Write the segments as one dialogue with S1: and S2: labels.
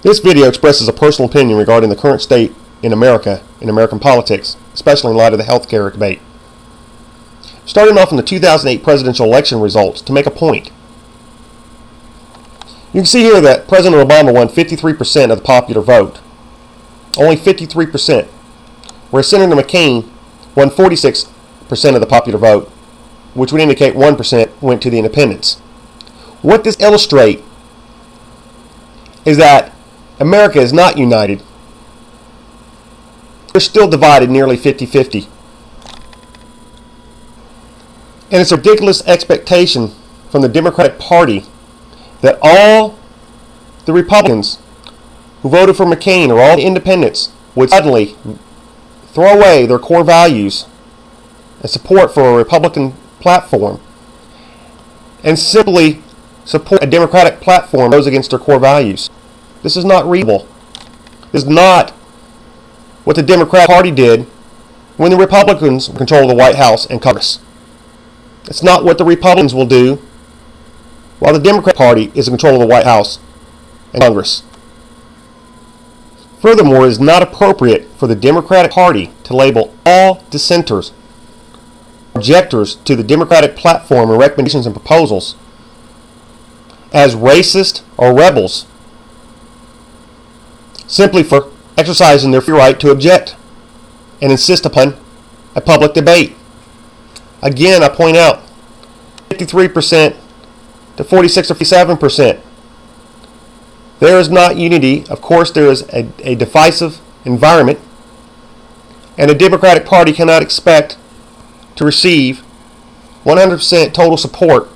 S1: This video expresses a personal opinion regarding the current state in America, in American politics, especially in light of the health care debate. Starting off in the 2008 presidential election results to make a point. You can see here that President Obama won 53% of the popular vote. Only 53%. Whereas Senator McCain won 46% of the popular vote, which would indicate 1% went to the independents. What this illustrates is that America is not united. We're still divided nearly 50-50. And it's a ridiculous expectation from the Democratic Party that all the Republicans who voted for McCain or all the independents would suddenly throw away their core values and support for a Republican platform and simply support a Democratic platform that goes against their core values. This is not reasonable. This is not what the Democratic Party did when the Republicans controlled the White House and Congress. It's not what the Republicans will do while the Democratic Party is in control of the White House and Congress. Furthermore, it is not appropriate for the Democratic Party to label all dissenters, objectors to the Democratic platform and recommendations and proposals as racist or rebels, simply for exercising their free right to object and insist upon a public debate. Again, I point out 53% to 46 or 57%. There is not unity. Of course, there is a divisive environment, and the Democratic Party cannot expect to receive 100% total support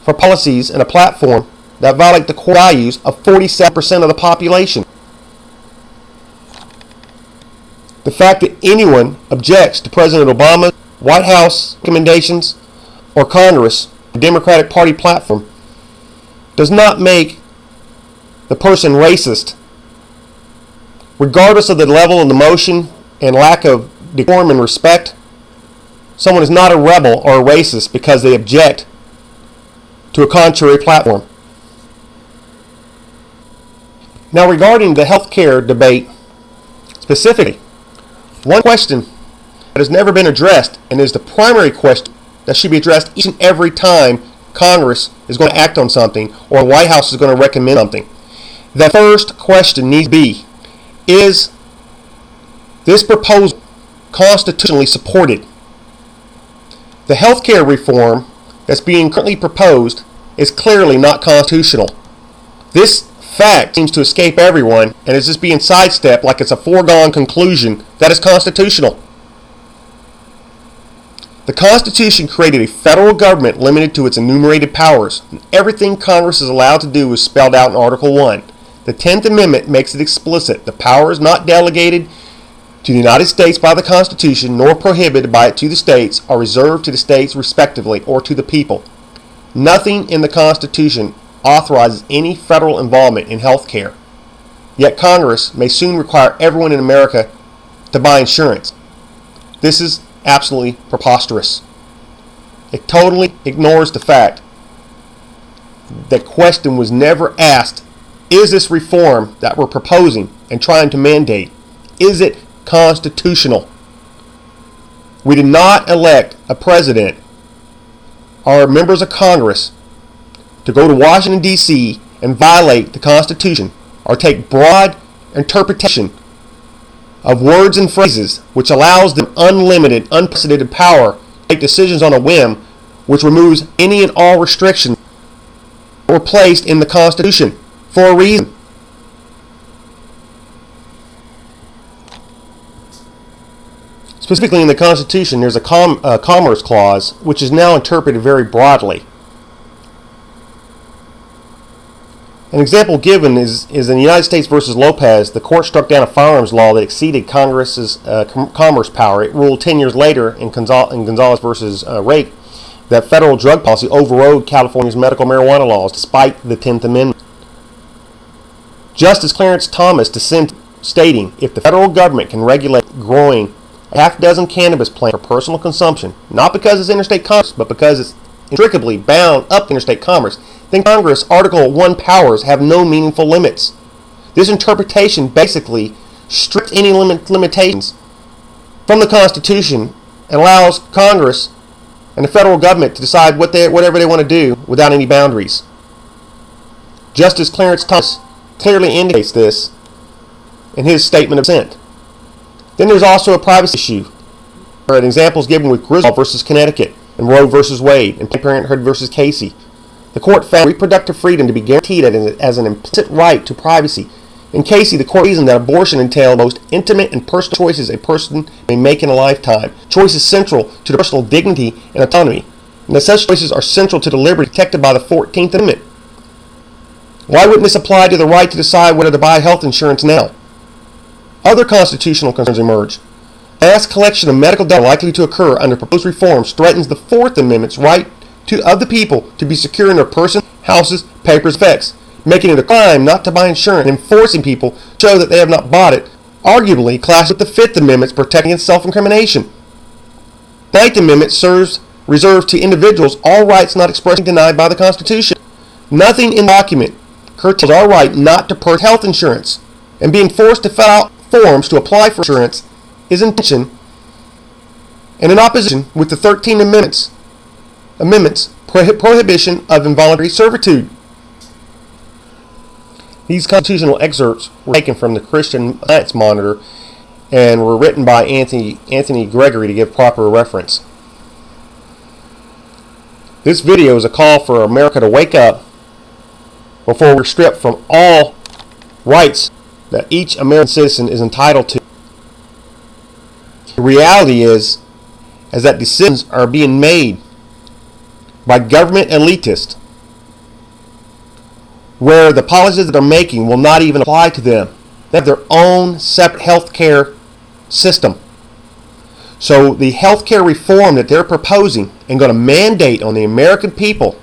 S1: for policies and a platform that violate the core values of 47% of the population. The fact that anyone objects to President Obama's White House recommendations or Congress, the Democratic Party platform, does not make the person racist, regardless of the level of emotion and lack of decorum and respect. Someone is not a rebel or a racist because they object to a contrary platform. Now, regarding the health care debate specifically, one question that has never been addressed and is the primary question that should be addressed each and every time Congress is going to act on something or the White House is going to recommend something. The first question needs to be, is this proposal constitutionally supported? The health care reform that's being currently proposed is clearly not constitutional. This fact seems to escape everyone and is just being sidestepped like it's a foregone conclusion that is constitutional. The Constitution created a federal government limited to its enumerated powers, and everything Congress is allowed to do is spelled out in Article 1. The 10th Amendment makes it explicit. The power is not delegated to the United States by the Constitution, nor prohibited by it to the states, are reserved to the states respectively, or to the people. Nothing in the Constitution authorizes any federal involvement in health care. Yet Congress may soon require everyone in America to buy insurance. This is absolutely preposterous. It totally ignores the fact that question was never asked, is this reform that we're proposing and trying to mandate, is it constitutional? We did not elect a president or members of Congress to go to Washington, D.C. and violate the Constitution or take broad interpretation of words and phrases which allows them unlimited, unprecedented power to make decisions on a whim, which removes any and all restrictions that were placed in the Constitution for a reason. Specifically in the Constitution, there's a Commerce Clause, which is now interpreted very broadly. An example given is in the United States versus Lopez. The court struck down a firearms law that exceeded Congress's commerce power. It ruled 10 years later in Gonzalez versus Rake that federal drug policy overrode California's medical marijuana laws despite the 10th Amendment. Justice Clarence Thomas dissented, stating, if the federal government can regulate growing a half dozen cannabis plants for personal consumption, not because it's interstate commerce, but because it's inextricably bound up interstate commerce, then Congress Article 1 powers have no meaningful limits. This interpretation basically strips any limitations from the Constitution and allows Congress and the federal government to decide whatever they want to do without any boundaries. Justice Clarence Thomas clearly indicates this in his statement of dissent. Then there's also a privacy issue. An example is given with Griswold versus Connecticut and Roe versus Wade and Planned Parenthood versus Casey. The court found reproductive freedom to be guaranteed as an implicit right to privacy. In Casey, the court reasoned that abortion entailed the most intimate and personal choices a person may make in a lifetime. Choice is central to the personal dignity and autonomy, and that such choices are central to the liberty protected by the 14th Amendment. Why wouldn't this apply to the right to decide whether to buy health insurance now? Other constitutional concerns emerge. Mass collection of medical data likely to occur under proposed reforms threatens the Fourth Amendment's right of the people to be secure in their person, houses, papers, effects, making it a crime not to buy insurance and forcing people to show that they have not bought it, arguably clashes with the Fifth Amendment's protecting against self-incrimination. The Ninth Amendment reserves to individuals all rights not expressly denied by the Constitution. Nothing in the document curtails our right not to purchase health insurance, and being forced to fill out forms to apply for insurance is in tension and in opposition with the 13th Amendment's prohibition of involuntary servitude. These constitutional excerpts were taken from the Christian Science Monitor and were written by Anthony Gregory to give proper reference. This video is a call for America to wake up before we're stripped from all rights that each American citizen is entitled to. The reality is that decisions are being made by government elitists where the policies that they're making will not even apply to them. They have their own separate healthcare system. So the healthcare reform that they're proposing and going to mandate on the American people,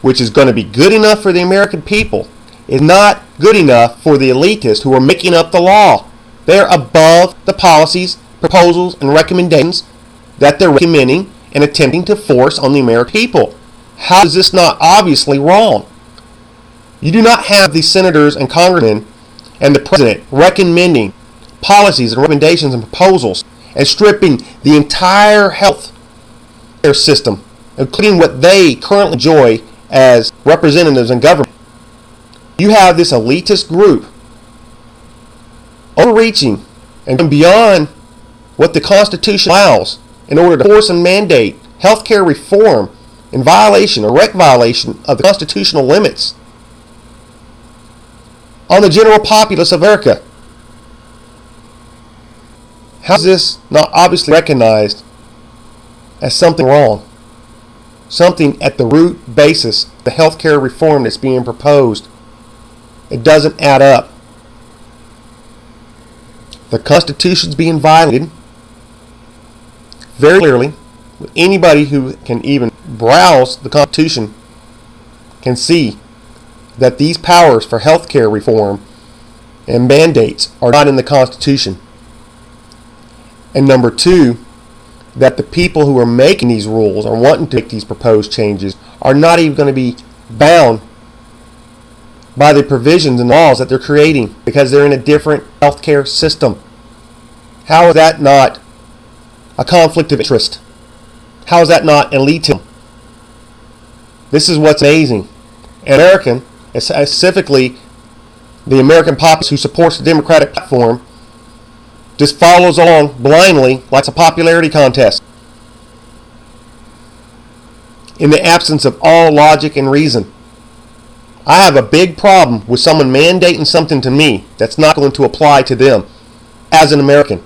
S1: which is going to be good enough for the American people, is not good enough for the elitists who are making up the law. They're above the policies, proposals, and recommendations that they're recommending and attempting to force on the American people. How is this not obviously wrong? You do not have the senators and congressmen and the president recommending policies and recommendations and proposals and stripping the entire health care system, including what they currently enjoy as representatives in government. You have this elitist group overreaching and going beyond what the Constitution allows in order to force and mandate healthcare reform in violation, or direct violation, of the constitutional limits on the general populace of America. How is this not obviously recognized as something wrong? Something at the root basis, the healthcare reform that's being proposed. It doesn't add up. The Constitution's being violated very clearly. Anybody who can even browse the Constitution can see that these powers for healthcare reform and mandates are not in the Constitution. And number two, that the people who are making these rules or wanting to make these proposed changes are not even going to be bound by the provisions and laws that they're creating because they're in a different healthcare system. How is that not a conflict of interest? How is that not elitism? This is what's amazing. American, specifically the American populace who supports the Democratic platform, just follows along blindly like it's a popularity contest in the absence of all logic and reason. I have a big problem with someone mandating something to me that's not going to apply to them as an American.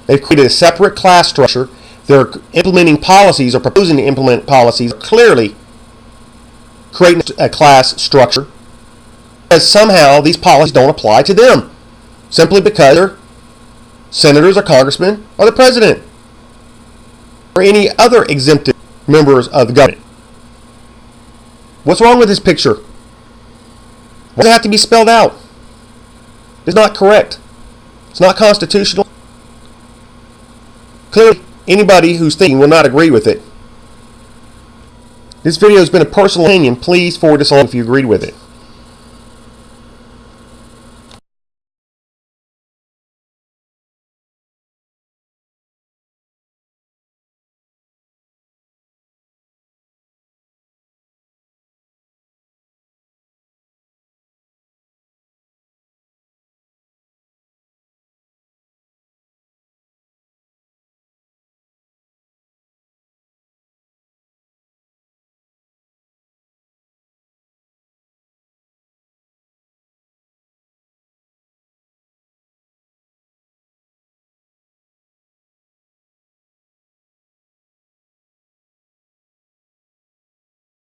S1: They've created a separate class structure. They're implementing policies or proposing to implement policies clearly creating a class structure because somehow these policies don't apply to them simply because they're senators or congressmen or the president or any other exempted members of the government. What's wrong with this picture? Why does it have to be spelled out? It's not correct. It's not constitutional. Clearly, anybody who's thinking will not agree with it. This video has been a personal opinion. Please forward this on if you agreed with it.